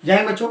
जय हिंद बच्चों।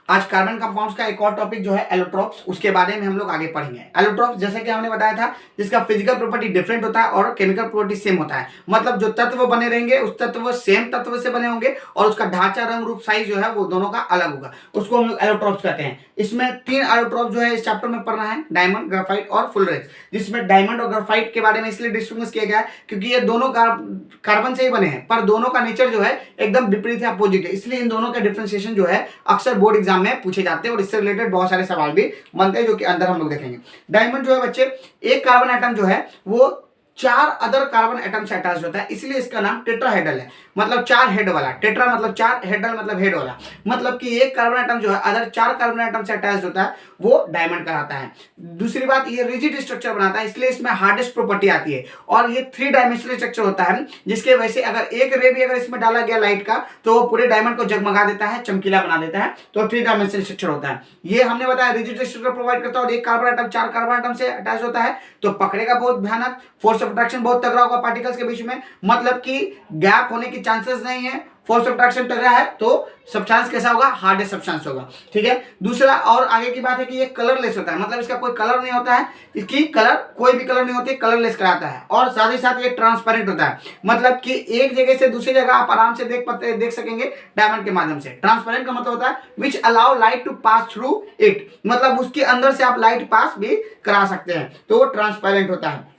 आज कार्बन कंपाउंड्स का एक और टॉपिक जो है एलोट्रॉप्स, उसके बारे में हम लोग आगे पढ़ेंगे। एलोट्रॉप्स जैसे कि हमने बताया था, जिसका फिजिकल प्रॉपर्टी डिफरेंट होता है और केमिकल प्रॉपर्टी सेम होता है। मतलब जो तत्व बने रहेंगे उस तत्व सेम तत्व से बने होंगे और उसका ढांचा, रंग, रूप, साइज जो है वो दोनों का अलग होगा। उसको हम लोग एलोट्रॉप्स कहते हैं। इसमें 3 एलोट्रॉप जो है इस चैप्टर में पढ़ना है, डायमंड, ग्राफाइट और फुलरेज। जिसमें डायमंड और ग्राफाइट के बारे में इसलिए डिस्टिंग्विश किया गया है क्योंकि ये दोनों कार्बन से ही बने हैं, पर दोनों का नेचर जो है एकदम विपरीत है, अपोजिट है। इसलिए इन दोनों का डिफरेंशिएशन जो है अक्सर बोर्ड एग्जाम में पूछे जाते हैं और इससे रिलेटेड बहुत सारे सवाल भी बनते हैं, जो कि अंदर हम लोग देखेंगे। डायमंड जो है बच्चे, एक कार्बन एटम जो है वो 4 अदर कार्बन एटम से अटैच होता है, इसलिए इसका नाम टेट्राहेड्रल है। मतलब 4 हेड वाला, टेट्रा मतलब 4, हेड्रल मतलब हेड वाला। मतलब कि एक कार्बन एटम जो है अदर 4 कार्बन एटम से अटैच होता है, वो डायमंड कहलाता है। दूसरी बात, ये रिजिड स्ट्रक्चर बनाता है, इसलिए इसमें हार्डेस्ट प्रॉपर्टी आती है। और ये 3 डायमेंशनल स्ट्रक्चर होता है, जिसके वजह से अगर एक रे भी अगर इसमें डाला गया लाइट का, तो वो पूरे डायमंड को जगमगा देता है, चमकीला बना देता है। तो 3 डायमेंशनल स्ट्रक्चर होता है। ये हमने बताया रिजिड स्ट्रक्चर प्रोवाइड करता है और एक कार्बन एटम 4 कार्बन एटम से अटैच होता है, तो पकड़ेगा बहुत भयानक, फोर्स ऑफ अट्रैक्शन बहुत तगड़ा होगा पार्टिकल्स के बीच में। मतलब कि गैप होने की चांसेस नहीं है, फोर्स ऑफ अट्रैक्शन तगड़ा है, तो सब्सटेंस कैसा होगा, हार्डेस्ट सब्सटेंस होगा। ठीक है। दूसरा और आगे की बात है कि ये कलरलेस होता है, मतलब इसका कोई कलर नहीं होता है, इसकी कलर कोई भी कलर नहीं होती, कलरलेस कराता है। और साथ ही साथ ये ट्रांसपेरेंट होता है, मतलब कि एक जगह से दूसरी जगह आप आराम से देख सकेंगे डायमंड के माध्यम से। ट्रांसपेरेंट का मतलब होता है which allow light to pass through it, मतलब उसके अंदर से आप लाइट पास भी करा सकते हैं, तो वो ट्रांसपेरेंट होता है।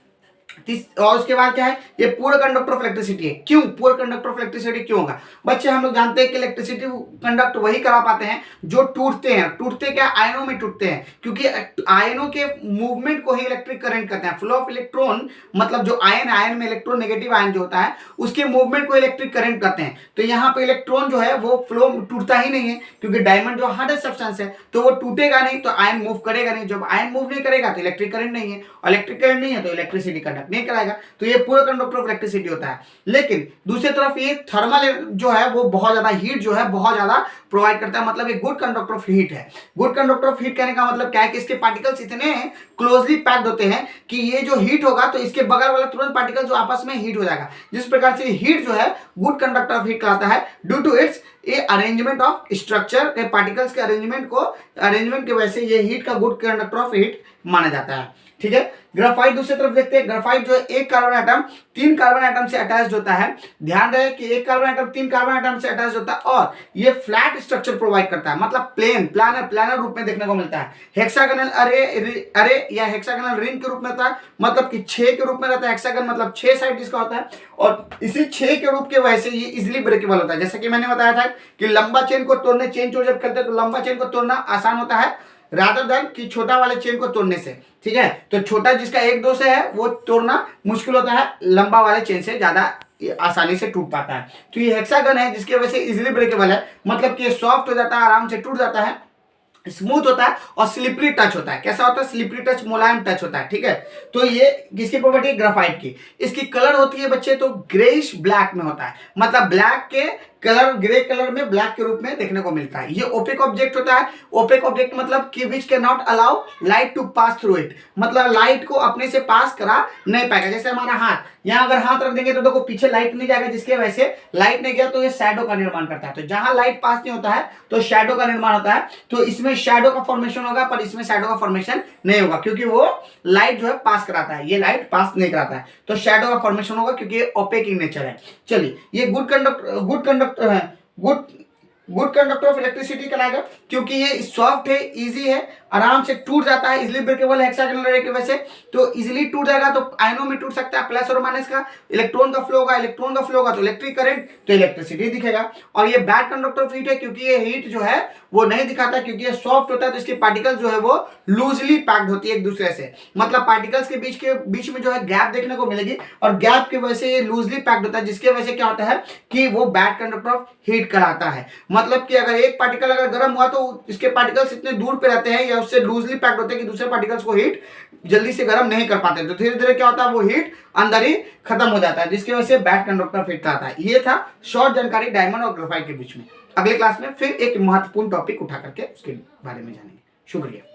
और उसके बाद क्या है, ये पूरा कंडक्टर ऑफ इलेक्ट्रिसिटी है। क्यों पूरा कंडक्टर ऑफ इलेक्ट्रिसिटी क्यों होगा बच्चे? हम लोग जानते हैं कि इलेक्ट्रिसिटी कंडक्ट वही करा पाते हैं जो टूटते हैं। टूटते क्या, आयनों में टूटते हैं, क्योंकि आयनों के मूवमेंट को ही इलेक्ट्रिक करंट कहते हैं। फ्लो ऑफ इलेक्ट्रॉन, मतलब जो आयन में इलेक्ट्रॉन, नेगेटिव आयन जो होता है, उसके मूवमेंट को इलेक्ट्रिक करंट कहते हैं। तो यहाँ पे इलेक्ट्रॉन जो है वो फ्लो टूटता ही नहीं है, क्योंकि डायमंड जो हार्डेस्ट सब्सटेंस है, तो वो टूटेगा नहीं, तो आयन मूव करेगा नहीं। जब आयन मूव नहीं करेगा तो इलेक्ट्रिक करंट नहीं है, और इलेक्ट्रिक करंट नहीं है तो इलेक्ट्रिसिटी कंडक्ट नहीं कराएगा। तो ये पूरा कंडक्टर ऑफ इलेक्ट्रिसिटी होता है। लेकिन दूसरी तरफ ये थर्मल जो है वो बहुत ज्यादा हीट जो है बहुत ज्यादा प्रोवाइड करता है, मतलब ये गुड कंडक्टर ऑफ हीट है। गुड कंडक्टर ऑफ हीट कहने का मतलब क्या है कि इसके पार्टिकल्स इतने क्लोजली पैक्ड होते हैं कि ये जो हीट होगा तो इसके बगल वाला तुरंत पार्टिकल जो आपस में हीट हो जाएगा। जिस प्रकार से हीट जो है गुड कंडक्टर ऑफ हीट कहलाता है, ड्यू टू इट्स ये अरेंजमेंट ऑफ स्ट्रक्चर के पार्टिकल्स के अरेंजमेंट की वजह से ये हीट का गुड कंडक्टर ऑफ हीट माना जाता है। ठीक है। ग्राफाइट दूसरी तरफ देखते हैं। ग्राफाइट जो है एक कार्बन एटम 3 कार्बन एटम से अटैच्ड होता है। ध्यान रहे कि एक कार्बन एटम 3 कार्बन एटम से अटैच्ड होता है और ये फ्लैट स्ट्रक्चर प्रोवाइड करता है, मतलब प्लानर रूप में देखने को मिलता है। हेक्सागोनल अरे या हेक्सागोनल रिंग के रूप में होता है, मतलब कि 6 के रूप में रहता है। हेक्सागन मतलब 6 साइड इसका होता है, और इसी 6 के रूप के वजह से ये इजिली ब्रेकेबल होता है। जैसे कि मैंने बताया था कि लंबा चेन को तोड़ने, चेन चोर जब खेलते हैं तो लंबा चेन को तोड़ना आसान होता है रादर देन कि छोटा वाले चेन को तोड़ने से। ठीक है। तो छोटा जिसका 1-2 से है वो तोड़ना मुश्किल होता है, लंबा वाले चेन से ज्यादा आसानी से टूट पाता है। तो ये हेक्सागन है जिसकी वजह से इजिली ब्रेकेबल है, मतलब कि सॉफ्ट हो जाता है, आराम से टूट जाता है, स्मूथ होता है और स्लिपरी टच होता है। कैसा होता है? स्लिपरी टच, मुलायम टच होता है। ठीक है। तो ये किसकी प्रॉपर्टी है? ग्राफाइट की। इसकी कलर होती है बच्चे तो ग्रेइश ब्लैक में होता है, मतलब ब्लैक के कलर, ग्रे कलर में ब्लैक के रूप में देखने को मिलता है। ये ओपेक ऑब्जेक्ट होता है। ओपेक ऑब्जेक्ट मतलब कि which can not allow light to pass through it, मतलब लाइट को अपने से पास करा नहीं पाएगा। जैसे हमारा हाथ, यहाँ अगर हाथ रख देंगे तो देखो पीछे लाइट नहीं जाएगा, जिसके वजह से लाइट नहीं गया तो ये शैडो का निर्माण करता है। तो जहां लाइट पास नहीं होता है तो शैडो का निर्माण होता है। तो इसमें शैडो का फॉर्मेशन होगा, पर इसमें शैडो का फॉर्मेशन नहीं होगा, क्योंकि वो लाइट जो है पास कराता है, ये लाइट पास नहीं कराता है, तो शैडो का फॉर्मेशन होगा, क्योंकि ये ओपेक इन नेचर है। चलिए, ये गुड कंडक्टर ऑफ इलेक्ट्रिसिटी कहलाएगा, क्योंकि ये सॉफ्ट है, इजी है, आराम से टूट जाता है, इजिली ब्रेकेबल है हेक्सागोनल रे की वजह से। तो इजिली टूट जाएगा तो आयनों में टूट सकता है, प्लस और माइनस का। इलेक्ट्रॉन का फ्लो होगा तो इलेक्ट्रिक करंट, तो इलेक्ट्रिसिटी दिखेगा। और ये बैड कंडक्टर ऑफ हीट है, क्योंकि ये हीट जो है वो नहीं दिखाता, क्योंकि ये सॉफ्ट होता है, तो इसके पार्टिकल्स जो है वो लूजली पैक्ड होती है एक दूसरे से, मतलब पार्टिकल्स के बीच में जो है गैप देखने को मिलेगी, और गैप की वजह से ये लूजली पैक्ड होता है, जिसकी वजह से क्या होता है कि वो बैड कंडक्टर ऑफ हीट कहलाता है। मतलब कि अगर एक पार्टिकल अगर गर्म हुआ तो इसके पार्टिकल्स इतने दूर पे रहते हैं या उससे लूजली पैक्ड होते हैं कि दूसरे पार्टिकल्स को हीट जल्दी से गर्म नहीं कर पाते, तो धीरे धीरे क्या होता है वो हीट अंदर ही खत्म हो जाता है, जिसकी वजह से बैड कंडक्टर ऑफ हीट आता है। ये था शॉर्ट जानकारी डायमंड और ग्राफाइट के बीच में। अगले क्लास में फिर एक महत्वपूर्ण टॉपिक उठा करके उसके बारे में जानेंगे। शुक्रिया।